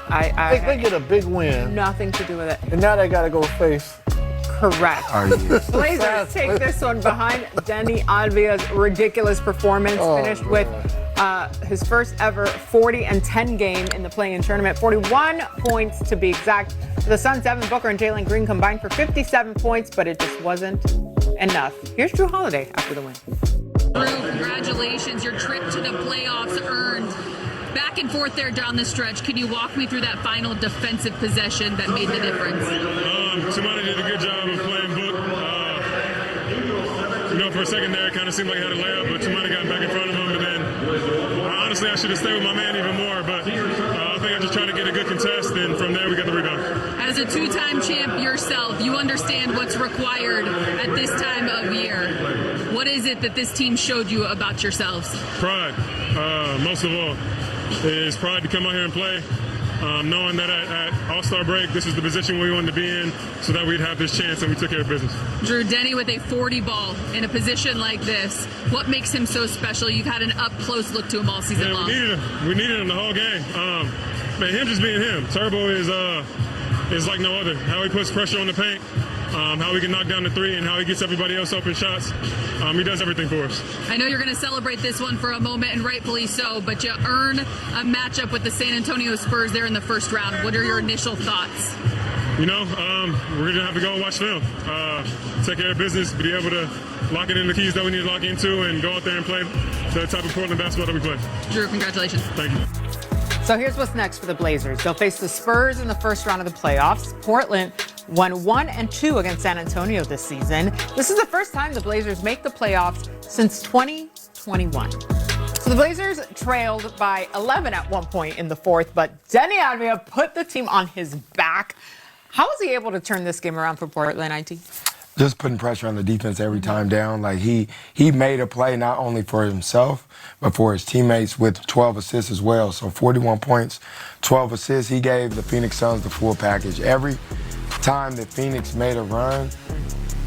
They get a big win. Nothing to do with it. And now they got to go face. Correct. Blazers take this one behind Deni Avdija's ridiculous performance. Finished with his first ever 40-10 game in the play-in tournament. 41 points to be exact. The Suns' Devin Booker and Jalen Green combined for 57 points, but it just wasn't enough. Here's Jrue Holiday after the win. Jrue, congratulations. Your trip to the playoffs earned. Back and forth there down the stretch. Can you walk me through that final defensive possession that made the difference? Somebody did a good job of playing book. For a second there, it kind of seemed like he had a layup, but somebody got back in front of him. And then, honestly, I should have stayed with my man even more. But I think I just tried to get a good contest, and from there we got the rebound. As a two-time champ yourself, you understand what's required at this time of year. What is it that this team showed you about yourselves? Pride, most of all. Is pride to come out here and play, knowing that at All-Star break, this is the position we wanted to be in so that we'd have this chance, and we took care of business. Jrue, Deni with a 40 ball in a position like this. What makes him so special? You've had an up-close look to him all season long. We needed him the whole game. Him just being him. Turbo is like no other. How he puts pressure on the paint, how he can knock down the three, and how he gets everybody else open shots. He does everything for us. I know you're going to celebrate this one for a moment, and rightfully so, but you earn a matchup with the San Antonio Spurs there in the first round. What are your initial thoughts? We're going to have to go and watch film, take care of business, be able to lock it in the keys that we need to lock into, and go out there and play the type of Portland basketball that we play. Jrue, congratulations. Thank you. So here's what's next for the Blazers. They'll face the Spurs in the first round of the playoffs. Portland won 1-2 against San Antonio this season. This is the first time the Blazers make the playoffs since 2021. So the Blazers trailed by 11 at one point in the fourth, but Deni Avdija put the team on his back. How was he able to turn this game around for Portland, IT? Just putting pressure on the defense every time down. Like he made a play not only for himself, but for his teammates with 12 assists as well. So 41 points, 12 assists. He gave the Phoenix Suns the full package. Every time that Phoenix made a run,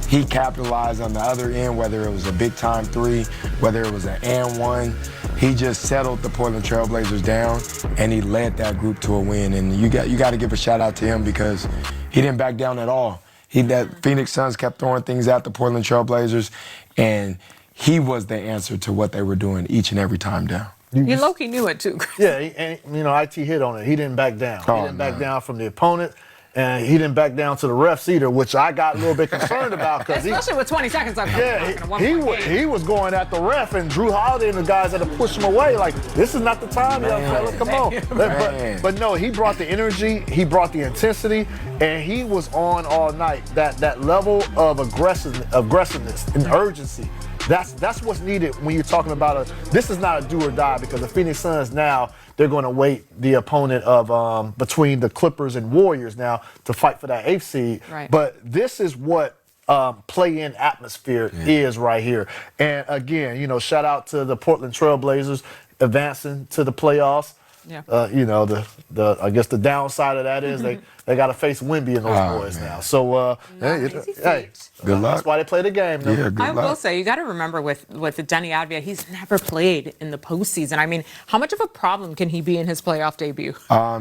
he capitalized on the other end, whether it was a big-time three, whether it was an and one. He just settled the Portland Trail Blazers down, and he led that group to a win. And you got to give a shout-out to him because he didn't back down at all. That Phoenix Suns kept throwing things at the Portland Trail Blazers, and he was the answer to what they were doing each and every time down. You low-key knew it, too. Yeah, and, IT hit on it. He didn't back down. He didn't back down from the opponent. And he didn't back down to the refs either, which I got a little bit concerned about. Especially with 20 seconds left. He was going at the ref, and Jrue Holiday and the guys had to push him away. Like, this is not the time, young fella. Come on. But no, he brought the energy, he brought the intensity, and he was on all night. That level of aggressiveness and urgency. That's what's needed when you're talking about this is not a do or die, because the Phoenix Suns now, they're going to wait the opponent of between the Clippers and Warriors now to fight for that 8th seed. Right. But this is what play-in atmosphere is right here. And again, shout out to the Portland Trail Blazers advancing to the playoffs. Yeah. I guess the downside of that is they got to face Wemby and those boys now. So hey, good luck. That's why they play the game. Though. Yeah, good luck. I will say, you got to remember with Deni Avdija, he's never played in the postseason. I mean, how much of a problem can he be in his playoff debut?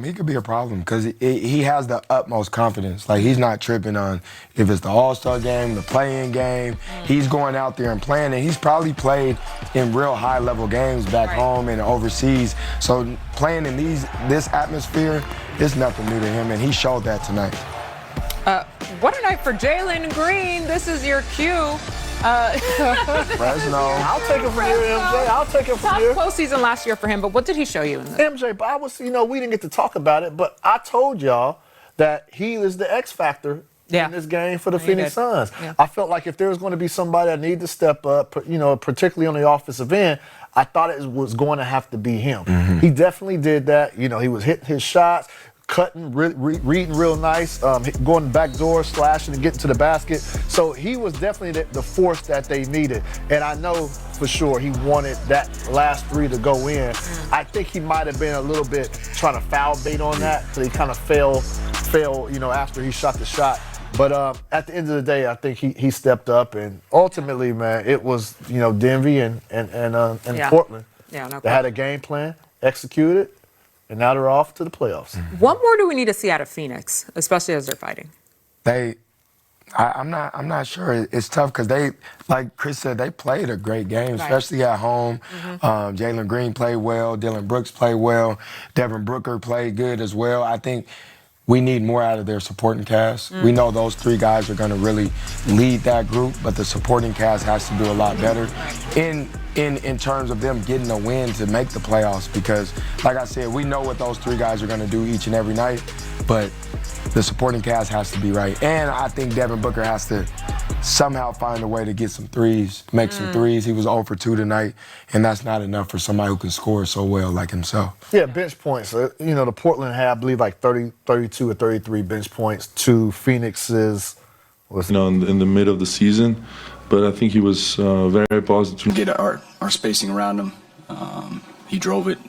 He could be a problem because he has the utmost confidence. Like, he's not tripping on if it's the All-Star game, the play-in game. He's going out there and playing, and he's probably played in real high-level games back home and overseas. So playing in this atmosphere is nothing new to him, and he showed that tonight. What a night for Jalen Green. This is your cue. Fresno. I'll take it from you, MJ. I'll take it from you. Tough postseason last year for him, but what did he show you in this? MJ, but I was, we didn't get to talk about it, but I told y'all that he is the X factor in this game for the Phoenix Suns. Yeah. I felt like if there was going to be somebody that needed to step up, particularly on the offensive end, I thought it was going to have to be him. Mm-hmm. He definitely did that. He was hitting his shots, cutting, reading real nice, going back door, slashing and getting to the basket. So he was definitely the force that they needed. And I know for sure he wanted that last three to go in. I think he might have been a little bit trying to foul bait on that, so he kind of fell, after he shot the shot. But at the end of the day, I think he stepped up, and ultimately, man, it was Denver and Portland. Yeah, no they had a game plan, executed, and now they're off to the playoffs. What more do we need to see out of Phoenix, especially as they're fighting? I'm not sure. It's tough because they, like Chris said, they played a great game, especially at home. Jalen Green played well. Dylan Brooks played well. Devin Booker played good as well. I think we need more out of their supporting cast. We know those 3 guys are going to really lead that group, but the supporting cast has to do a lot better in terms of them getting a win to make the playoffs because, like I said, we know what those 3 guys are going to do each and every night, but the supporting cast has to be right. And I think Devin Booker has to somehow find a way to get some threes, make some threes. He was 0 for 2 tonight, and that's not enough for somebody who can score so well like himself. Yeah, bench points. The Portland had, I believe, like 32 or 33 bench points to Phoenix's. In the mid of the season, but I think he was very positive. Get our spacing around him. He drove it.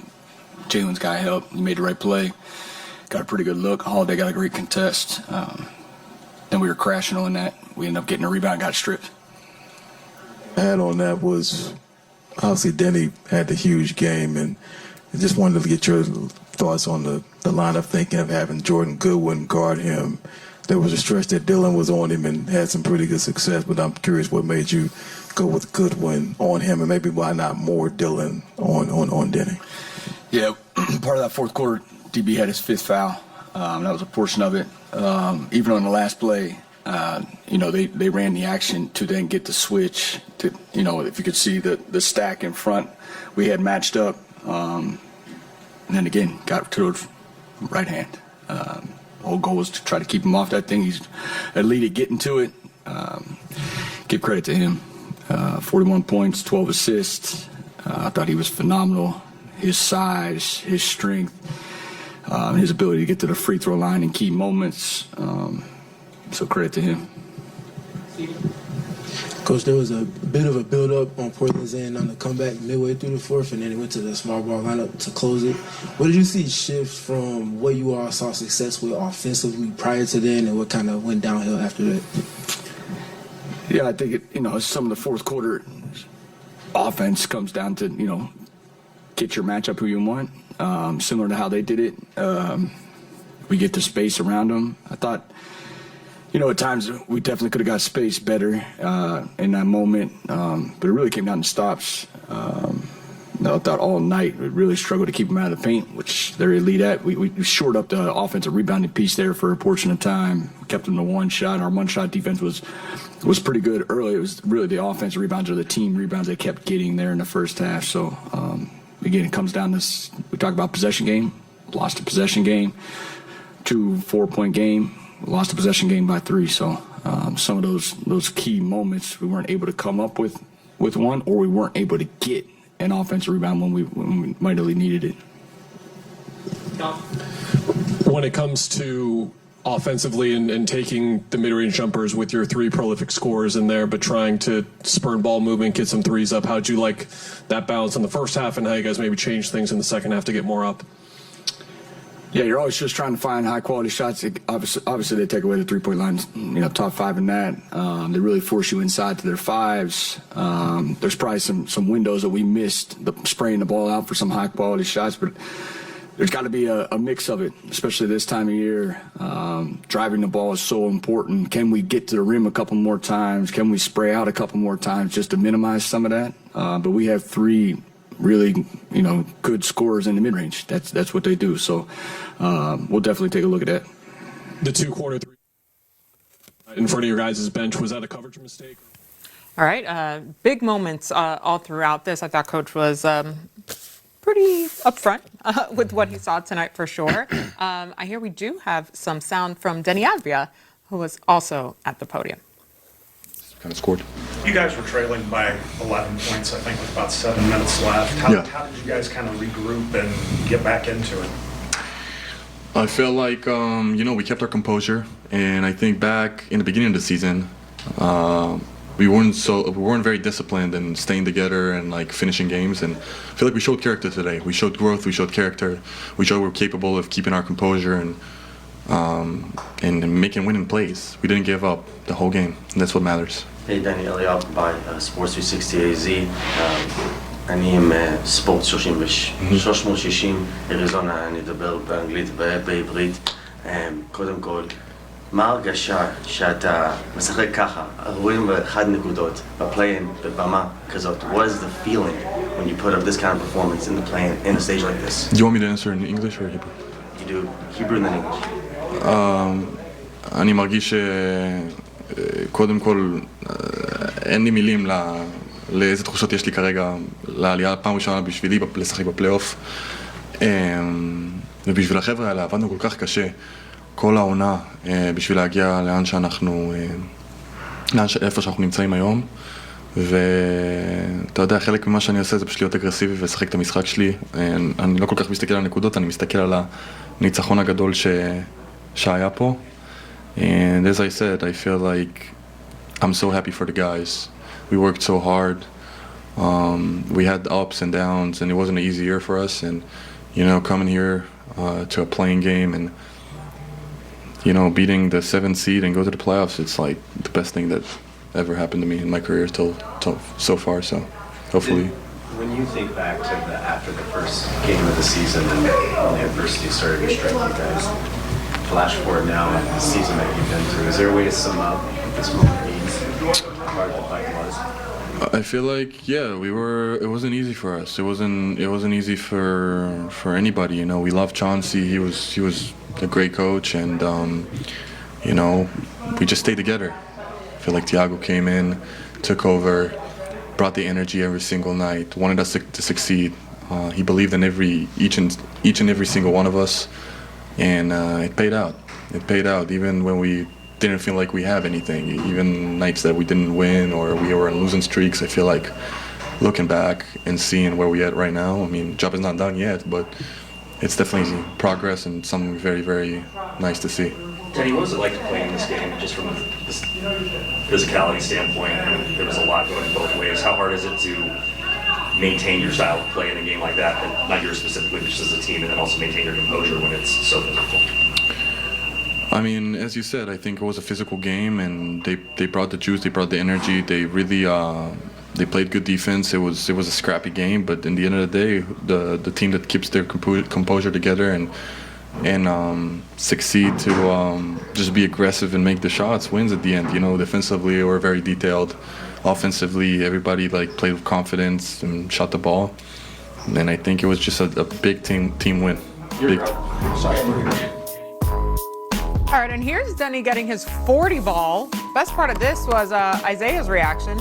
Jalen's got help. He made the right play. Got a pretty good look. Holiday got a great contest. Then we were crashing on that. We ended up getting a rebound and got stripped. Add on that was obviously Deni had the huge game, and I just wanted to get your thoughts on the lineup, thinking of having Jordan Goodwin guard him. There was a stretch that Dylan was on him and had some pretty good success, but I'm curious what made you go with Goodwin on him, and maybe why not more Dylan on Deni? Yeah, part of that fourth quarter, DB had his 5th foul. That was a portion of it. Even on the last play, they ran the action to then get the switch. To if you could see the stack in front, we had matched up, and then again got to the right hand. The whole goal was to try to keep him off that thing. He's elite at getting to it. Give credit to him. 41 points, 12 assists. I thought he was phenomenal. His size, his strength. His ability to get to the free throw line in key moments. So credit to him. Coach, there was a bit of a build-up on Portland's end on the comeback midway through the fourth, and then it went to the small ball lineup to close it. What did you see shift from what you all saw success with offensively prior to then, and what kind of went downhill after that? Yeah, I think some of the fourth quarter offense comes down to get your matchup who you want. Similar to how they did it. We get the space around them. I thought, at times we definitely could have got space better in that moment, but it really came down to stops. I thought all night we really struggled to keep them out of the paint, which they're elite at. We shored up the offensive rebounding piece there for a portion of time, kept them to 1 shot. Our 1-shot defense was pretty good early. It was really the offensive rebounds or the team rebounds they kept getting there in the first half. So, again, it comes down to we talk about possession game, lost a possession game, 2 4-point game, lost a possession game by 3. So some of those key moments we weren't able to come up with one, or we weren't able to get an offensive rebound when we mightily needed it. When it comes to offensively and taking the mid-range jumpers with your 3 prolific scorers in there, but trying to spurn ball movement, get some threes up, how'd you like that balance in the first half, and how you guys maybe change things in the second half to get more up? Yeah, you're always just trying to find high-quality shots. Obviously, they take away the three-point line, top 5 in that. They really force you inside to their 5s. There's probably some windows that we missed, spraying the ball out for some high-quality shots, but there's got to be a mix of it, especially this time of year. Driving the ball is so important. Can we get to the rim a couple more times? Can we spray out a couple more times just to minimize some of that? But we have 3 really, good scorers in the mid-range. That's what they do. So we'll definitely take a look at that. The 2 corner 3 in front of your guys' bench, was that a coverage mistake? All right, big moments all throughout this. I thought Coach was pretty upfront with what he saw tonight for sure. I hear we do have some sound from Deni Avdija, who was also at the podium. Kind of scored. You guys were trailing by 11 points, I think, with about 7 minutes left. How did you guys kind of regroup and get back into it? I feel like, we kept our composure, and I think back in the beginning of the season, we weren't very disciplined in staying together and finishing games, and I feel like we showed character today. We showed growth, we showed character, we showed we're capable of keeping our composure and making winning plays. We didn't give up the whole game, and that's what matters. Hey, Deni Avdija by Sports 360 AZ. אני עם ספורט 360, אריזונה, אני אדבר באנגלית ובעברית. קודם כל, מה ההרגשה שאתה משחק ככה, 41 נקודות, בפליין, בבמה כזאת? What is the feeling when you put up this kind of performance in the plane, in a stage like this? Do you want me to answer in English or Hebrew? You do Hebrew and then English. אני מרגיש שקודם כל אין לי מילים לאיזה תחושות יש לי כרגע לעלייה פעם ראשונה בשבילי לשחק בפלייאוף. ובשביל החבר'ה האלה עבדנו כל כך קשה כל העונה בשביל להגיע לאן שאנחנו, איפה שאנחנו נמצאים היום. ואתה יודע, חלק ממה שאני עושה זה פשוט להיות אגרסיבי ולשחק את המשחק שלי. אני לא כל כך מסתכל על הנקודות, אני מסתכל על הניצחון הגדול שהיה פה. And as I said, I feel like I'm so happy for the guys. We worked so hard. We had ups and downs, and it wasn't an easy year for us. And you know, coming here to a playing game and you know, beating the 7th seed and go to the playoffs, it's like the best thing that ever happened to me in my career till so far. So hopefully. When you think back to after the first game of the season and when the adversity started to strike you guys, flash forward now at the season that you've been through, is there a way to sum up what this moment means, how hard the fight was? I feel like it wasn't easy for us. It wasn't easy for anybody. You know, we love Chauncey. He was a great coach, and you know, we just stayed together. I feel like Thiago came in, took over, brought the energy every single night, wanted us to succeed. He believed in each and every single one of us, and it paid out. It paid out even when we didn't feel like we have anything. Even nights that we didn't win or we were on losing streaks, I feel like looking back and seeing where we're at right now, I mean, job is not done yet, but it's definitely progress and something very, very nice to see. Deni, what was it like to play in this game, just from this physicality standpoint? I mean, there was a lot going both ways. How hard is it to maintain your style of play in a game like that, and not yours specifically, but just as a team, and then also maintain your composure when it's so physical? I mean, as you said, I think it was a physical game, and they brought the juice, they brought the energy. They really they played good defense. It was a scrappy game, but in the end of the day, the team that keeps their composure together and succeed to just be aggressive and make the shots wins at the end. You know, defensively we're very detailed. Offensively, everybody like played with confidence and shot the ball. And I think it was just a big team win. Big. All right, and here's Deni getting his 40 ball. Best part of this was Isaiah's reaction.